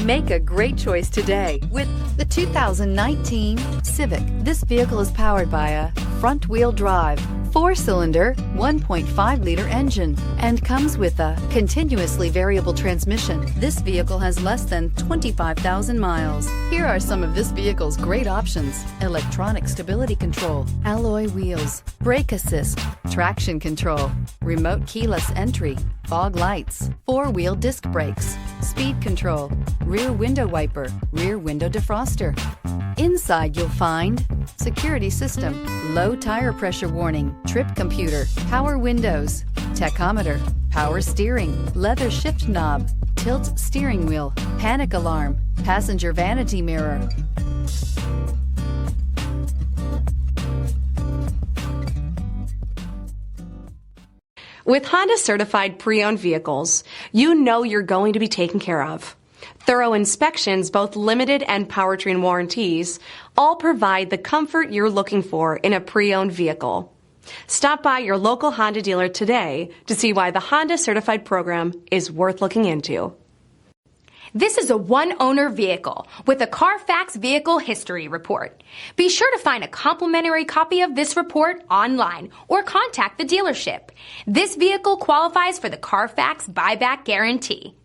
Make a great choice today with the 2019 Civic. This vehicle is powered by a front-wheel drive, 4-cylinder, 1.5-liter engine, and comes with a continuously variable transmission. This vehicle has less than 25,000 miles. Here are some of this vehicle's great options: electronic stability control, alloy wheels, brake assist, traction control, remote keyless entry, fog lights, 4-wheel disc brakes, speed control, rear window wiper, rear window defroster. Inside you'll find security system, low tire pressure warning, trip computer, power windows, tachometer, power steering, leather shift knob, tilt steering wheel, panic alarm, passenger vanity mirror. With Honda certified pre-owned vehicles, you know you're going to be taken care of. Thorough inspections, both limited and powertrain warranties, all provide the comfort you're looking for in a pre-owned vehicle. Stop by your local Honda dealer today to see why the Honda certified program is worth looking into. This is a one-owner vehicle with a CARFAX Vehicle History Report. Be sure to find a complimentary copy of this report online or contact the dealership. This vehicle qualifies for the CARFAX Buyback Guarantee.